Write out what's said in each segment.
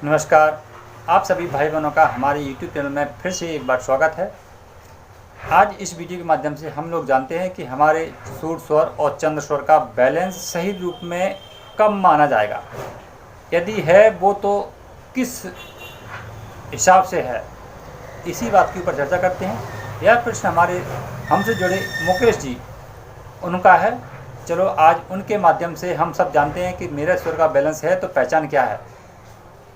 नमस्कार। आप सभी भाई बहनों का हमारे YouTube चैनल में फिर से एक बार स्वागत है। आज इस वीडियो के माध्यम से हम लोग जानते हैं कि हमारे सूर्य स्वर और चंद्र स्वर का बैलेंस सही रूप में कब माना जाएगा, यदि है वो तो किस हिसाब से है, इसी बात के ऊपर चर्चा करते हैं। यह प्रश्न हमारे हमसे जुड़े मुकेश जी उनका है। चलो आज उनके माध्यम से हम सब जानते हैं कि मेरे स्वर का बैलेंस है तो पहचान क्या है।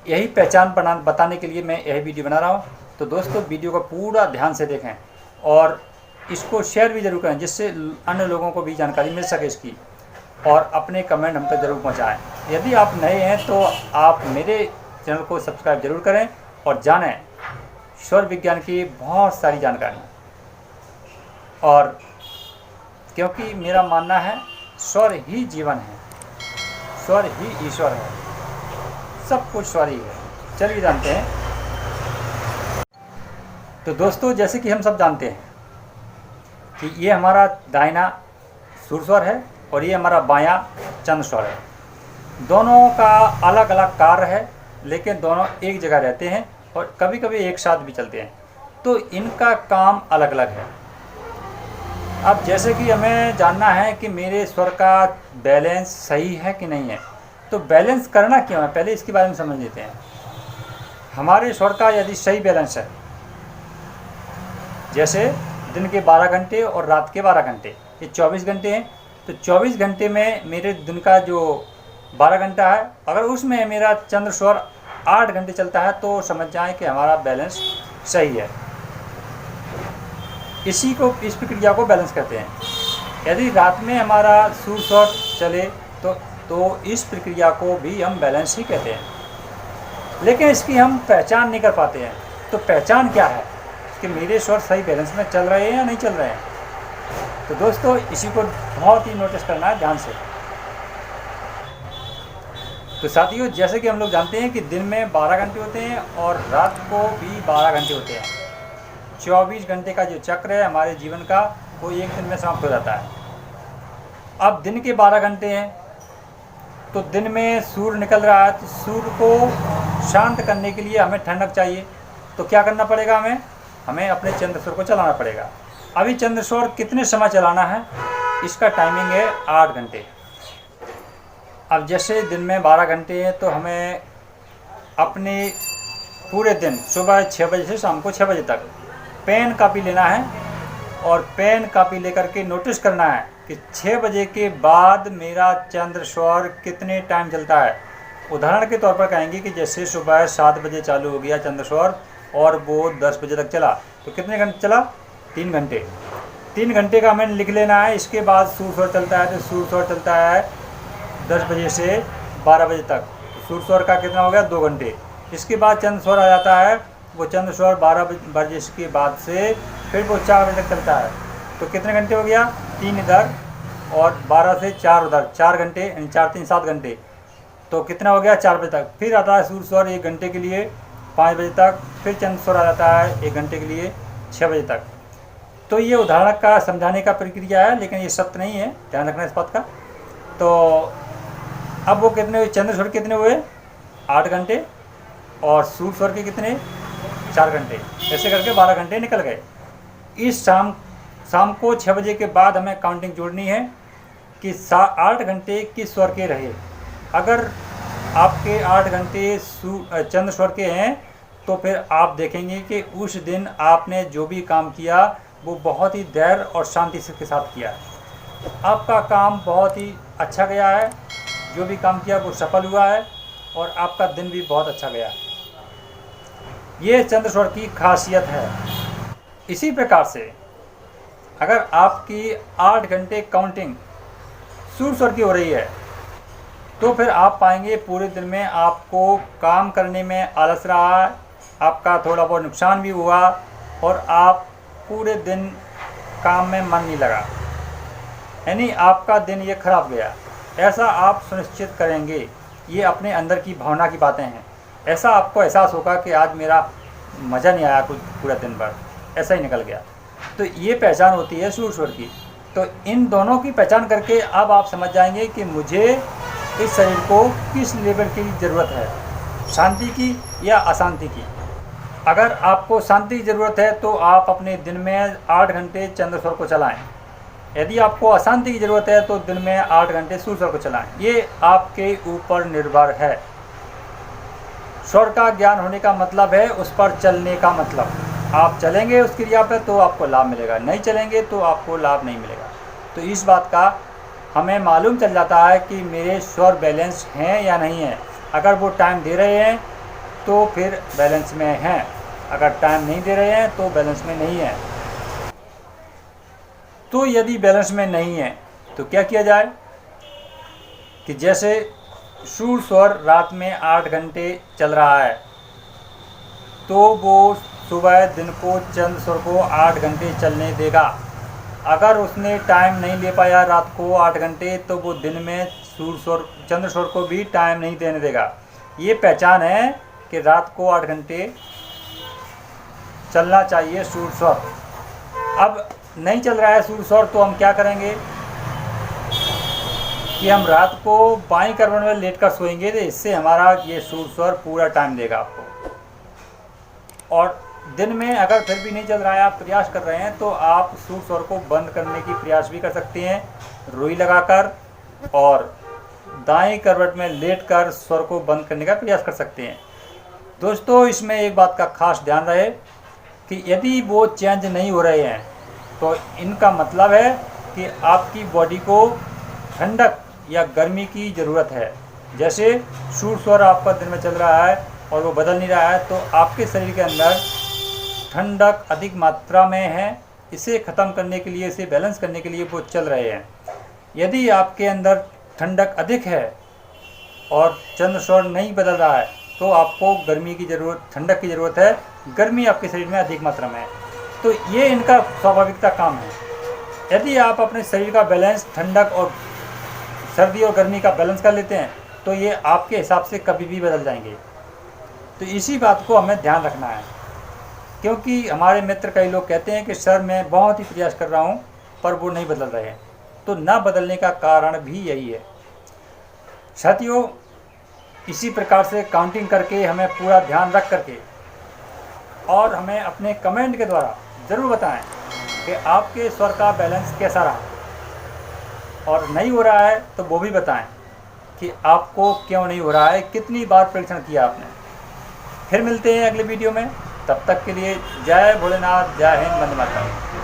यही पहचान बताने के लिए मैं यही वीडियो बना रहा हूँ। तो दोस्तों वीडियो को पूरा ध्यान से देखें और इसको शेयर भी ज़रूर करें, जिससे अन्य लोगों को भी जानकारी मिल सके इसकी, और अपने कमेंट हम तक ज़रूर पहुँचाएँ। यदि आप नए हैं तो आप मेरे चैनल को सब्सक्राइब जरूर करें और जानें स्वर विज्ञान की बहुत सारी जानकारी। और क्योंकि मेरा मानना है स्वर ही जीवन है, स्वर ही ईश्वर है, सब कुछ स्वर ही है। चलिए जानते हैं। तो दोस्तों जैसे कि हम सब जानते हैं कि ये हमारा दाहिना सूर्य स्वर है और ये हमारा बायां चंद्र स्वर है। दोनों का अलग अलग कार्य है, लेकिन दोनों एक जगह रहते हैं और कभी कभी एक साथ भी चलते हैं, तो इनका काम अलग अलग है। अब जैसे कि हमें जानना है कि मेरे स्वर का बैलेंस सही है कि नहीं है, तो बैलेंस करना क्यों है, पहले इसके बारे में समझ लेते हैं। हमारे स्वर का यदि सही बैलेंस है, जैसे दिन के 12 घंटे और रात के 12 घंटे, ये 24 घंटे हैं, तो 24 घंटे में मेरे दिन का जो 12 घंटा है, अगर उसमें मेरा चंद्र स्वर 8 घंटे चलता है तो समझ जाएं कि हमारा बैलेंस सही है। इस प्रक्रिया को बैलेंस कहते हैं। यदि रात में हमारा सूर्य स्वर चले तो इस प्रक्रिया को भी हम बैलेंस ही कहते हैं, लेकिन इसकी हम पहचान नहीं कर पाते हैं। तो पहचान क्या है कि मेरे स्वर सही बैलेंस में चल रहे हैं या नहीं चल रहे हैं। तो दोस्तों इसी को बहुत ही नोटिस करना है ध्यान से। तो साथियों जैसे कि हम लोग जानते हैं कि दिन में 12 घंटे होते हैं और रात को भी 12 घंटे होते हैं। 24 घंटे का जो चक्र है हमारे जीवन का, वो एक दिन में समाप्त हो जाता है। अब दिन के 12 घंटे हैं, तो दिन में सूर्य निकल रहा है, तो सूर्य को शांत करने के लिए हमें ठंडक चाहिए। तो क्या करना पड़ेगा, हमें अपने चंद्र स्वर को चलाना पड़ेगा। अभी चंद्र स्वर कितने समय चलाना है, इसका टाइमिंग है 8 घंटे। अब जैसे दिन में 12 घंटे हैं, तो हमें अपने पूरे दिन सुबह 6 बजे से शाम को 6 बजे तक पेन कापी लेना है और पेन कापी लेकर के नोटिस करना है कि 6 बजे के बाद मेरा चंद्र स्वर कितने टाइम चलता है। उदाहरण के तौर पर कहेंगे कि जैसे सुबह 7 बजे चालू हो गया चंद्र स्वर और वो 10 बजे तक चला, तो कितने घंटे चला, 3 घंटे। 3 घंटे का हमें लिख लेना है। इसके बाद सूर्य स्वर चलता है, तो सूर्य स्वर चलता है 10 बजे से 12 बजे तक। सूर्य स्वर का कितना हो गया, 2 घंटे। इसके बाद चंद्र स्वर आ जाता है, वो चंद्र स्वर 12 बजे के बाद से फिर वो 4 बजे तक चलता है। तो कितने घंटे हो गया, 3 इधर और 12 से 4 उधर, 4 घंटे, यानी 4 3 7 घंटे। तो कितना हो गया, 4 बजे तक। फिर आता है सूर्य स्वर 1 घंटे के लिए 5 बजे तक, फिर चंद्र स्वर आ जाता है 1 घंटे के लिए 6 बजे तक। तो ये उदाहरण का समझाने का प्रक्रिया है, लेकिन ये सत्य नहीं है, ध्यान रखना इस बात का। तो अब वो कितने चंद्र स्वर कितने हुए, 8 घंटे, और सूर्य स्वर के कितने, 4 घंटे। ऐसे करके 12 घंटे निकल गए। इस शाम को 6 बजे के बाद हमें काउंटिंग जोड़नी है कि 8 घंटे किस स्वर के रहे। अगर आपके 8 घंटे चंद्र स्वर के हैं, तो फिर आप देखेंगे कि उस दिन आपने जो भी काम किया वो बहुत ही धैर्य और शांति से के साथ किया। आपका काम बहुत ही अच्छा गया है, जो भी काम किया वो सफल हुआ है और आपका दिन भी बहुत अच्छा गया। ये चंद्र स्वर की खासियत है। इसी प्रकार से अगर आपकी 8 घंटे काउंटिंग सूर्य स्वर की हो रही है, तो फिर आप पाएंगे पूरे दिन में आपको काम करने में आलस रहा, आपका थोड़ा बहुत नुकसान भी हुआ और आप पूरे दिन काम में मन नहीं लगा, यानी आपका दिन ये खराब गया। ऐसा आप सुनिश्चित करेंगे। ये अपने अंदर की भावना की बातें हैं। ऐसा आपको एहसास होगा कि आज मेरा मज़ा नहीं आया कुछ, पूरा दिन भर ऐसा ही निकल गया। तो ये पहचान होती है सूर्य स्वर की। तो इन दोनों की पहचान करके अब आप समझ जाएंगे कि मुझे इस शरीर को किस लेवल की ज़रूरत है। शांति की या अशांति की। अगर आपको शांति की ज़रूरत है तो आप अपने दिन में 8 घंटे चंद्र स्वर को चलाएं। यदि आपको अशांति की ज़रूरत है तो दिन में 8 घंटे सूर्य स्वर को चलाएं। ये आपके ऊपर निर्भर है। स्वर का ज्ञान होने का मतलब है उस पर चलने का मतलब। आप चलेंगे उस क्रिया पर तो आपको लाभ मिलेगा, नहीं चलेंगे तो आपको लाभ नहीं मिलेगा। तो इस बात का हमें मालूम चल जाता है कि मेरे स्वर बैलेंस हैं या नहीं है। अगर वो टाइम दे रहे हैं तो फिर बैलेंस में हैं, अगर टाइम नहीं दे रहे हैं तो बैलेंस में नहीं है। तो यदि बैलेंस में नहीं है तो क्या किया जाए कि जैसे सूर्य स्वर रात में 8 घंटे चल रहा है तो वो सुबह दिन को चंद्र स्वर को 8 घंटे चलने देगा। अगर उसने टाइम नहीं ले पाया रात को 8 घंटे तो वो दिन में सूर्य स्वर चंद्र स्वर को भी टाइम नहीं देने देगा। ये पहचान है कि रात को 8 घंटे चलना चाहिए सूर्य स्वर। अब नहीं चल रहा है सूर्य स्वर तो हम क्या करेंगे कि हम रात को बाईं करवट में लेट कर सोएंगे, तो इससे हमारा ये सूर्य स्वर पूरा टाइम देगा आपको। और दिन में अगर फिर भी नहीं चल रहा है, आप प्रयास कर रहे हैं, तो आप सूर्य स्वर को बंद करने की प्रयास भी कर सकते हैं रुई लगाकर, और दाएं करवट में लेटकर स्वर को बंद करने का प्रयास कर सकते हैं। दोस्तों, इसमें एक बात का खास ध्यान रहे कि यदि वो चेंज नहीं हो रहे हैं तो इनका मतलब है कि आपकी बॉडी को ठंडक या गर्मी की ज़रूरत है। जैसे सूर्य स्वर आपका दिन में चल रहा है और वो बदल नहीं रहा है तो आपके शरीर के अंदर ठंडक अधिक मात्रा में है। इसे ख़त्म करने के लिए, इसे बैलेंस करने के लिए वो चल रहे हैं। यदि आपके अंदर ठंडक अधिक है और चंद्र स्वर नहीं बदल रहा है तो आपको गर्मी की ज़रूरत, ठंडक की ज़रूरत है। गर्मी आपके शरीर में अधिक मात्रा में है, तो ये इनका स्वाभाविकता काम है। यदि आप अपने शरीर का बैलेंस ठंडक और सर्दी और गर्मी का बैलेंस कर लेते हैं तो ये आपके हिसाब से कभी भी बदल जाएंगे। तो इसी बात को हमें ध्यान रखना है, क्योंकि हमारे मित्र कई लोग कहते हैं कि सर मैं बहुत ही प्रयास कर रहा हूँ पर वो नहीं बदल रहे हैं। तो ना बदलने का कारण भी यही है। साथियों, इसी प्रकार से काउंटिंग करके हमें पूरा ध्यान रख करके, और हमें अपने कमेंट के द्वारा ज़रूर बताएं कि आपके स्वर का बैलेंस कैसा रहा, और नहीं हो रहा है तो वो भी बताएं कि आपको क्यों नहीं हो रहा है, कितनी बार परीक्षण किया आपने। फिर मिलते हैं अगले वीडियो में, तब तक के लिए जय भोलेनाथ, जय हिंद, वंदे मातरम।